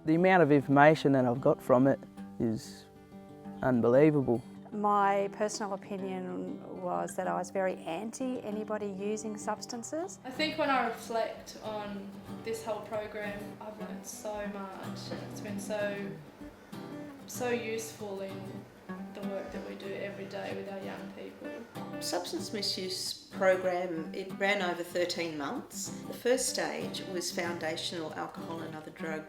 The amount of information that I've got from it is unbelievable. My personal opinion was that I was very anti anybody using substances. I think when I reflect on this whole program, I've learned so much, and it's been so useful in the work that we do every day with our young people. Substance misuse program, it ran over 13 months. The first stage was foundational alcohol and other drug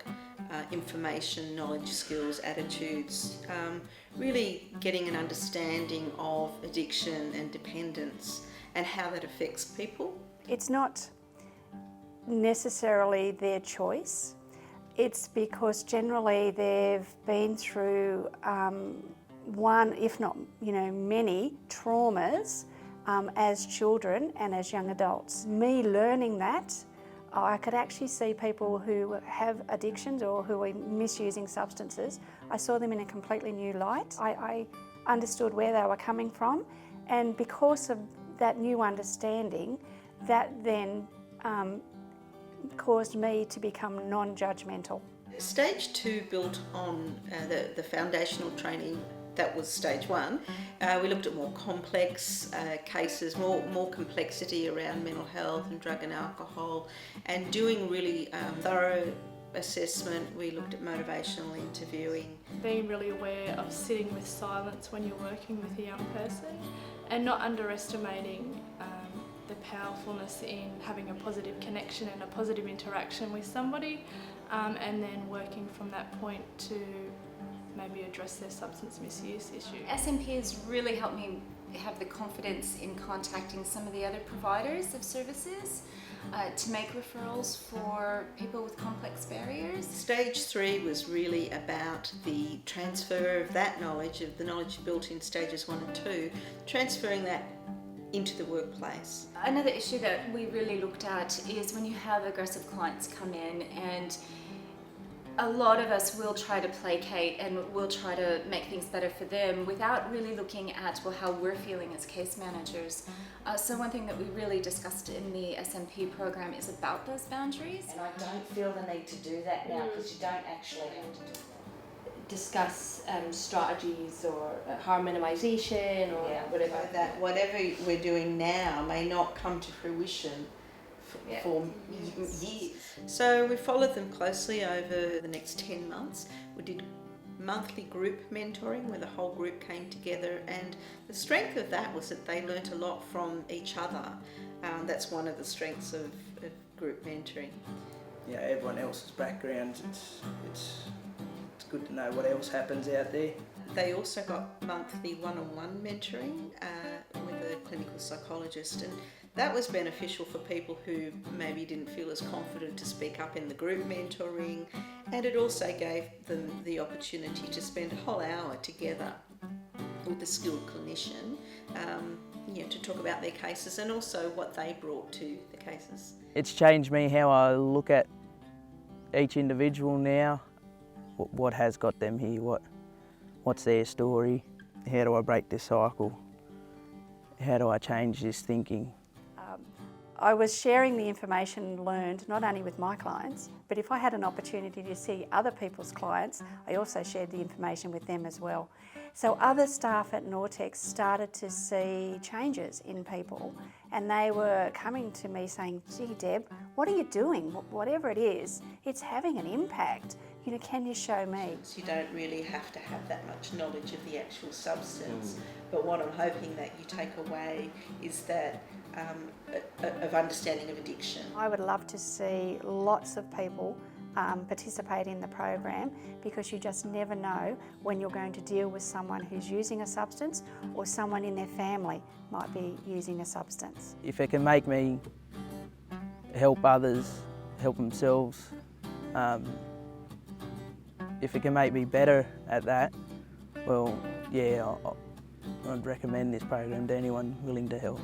information, knowledge, skills, attitudes, really getting an understanding of addiction and dependence and how that affects people. It's not necessarily their choice. It's because generally they've been through one, if not many, traumas as children and as young adults. Me learning that, I could actually see people who have addictions or who are misusing substances. I saw them in a completely new light. I understood where they were coming from, and because of that new understanding, that then caused me to become non-judgmental. Stage 2 built on the foundational training. That was stage 1. We looked at more complex cases, more complexity around mental health and drug and alcohol, and doing really thorough assessment. We looked at motivational interviewing. Being really aware of sitting with silence when you're working with a young person, and not underestimating the powerfulness in having a positive connection and a positive interaction with somebody, and then working from that point to maybe address their substance misuse issue. SMP has really helped me have the confidence in contacting some of the other providers of services to make referrals for people with complex barriers. Stage 3 was really about the transfer of that knowledge, of the knowledge built in stages 1 and 2, transferring that into the workplace. Another issue that we really looked at is when you have aggressive clients come in, and a lot of us will try to placate and will try to make things better for them without really looking at how we're feeling as case managers. So one thing that we really discussed in the SMP program is about those boundaries. And I don't feel the need to do that now, because you don't actually have to do that. Discuss strategies or harm minimisation or whatever. So that whatever we're doing now may not come to fruition for years. So we followed them closely over the next 10 months. We did monthly group mentoring where the whole group came together, and the strength of that was that they learnt a lot from each other. That's one of the strengths of group mentoring. Everyone else's backgrounds, it's good to know what else happens out there. They also got monthly one-on-one mentoring with a clinical psychologist, and that was beneficial for people who maybe didn't feel as confident to speak up in the group mentoring, and it also gave them the opportunity to spend a whole hour together with a skilled clinician to talk about their cases and also what they brought to the cases. It's changed me how I look at each individual now. What has got them here? What's their story? How do I break this cycle? How do I change this thinking? I was sharing the information learned not only with my clients, but if I had an opportunity to see other people's clients, I also shared the information with them as well. So other staff at Nortex started to see changes in people, and they were coming to me saying, "Gee, Deb, what are you doing? Whatever it is, it's having an impact. Can you show me?" You don't really have to have that much knowledge of the actual substance, but what I'm hoping that you take away is that of understanding of addiction. I would love to see lots of people participate in the program, because you just never know when you're going to deal with someone who's using a substance or someone in their family might be using a substance. If it can make me help others, help themselves, if it can make me better at that, well, I'd recommend this program to anyone willing to help.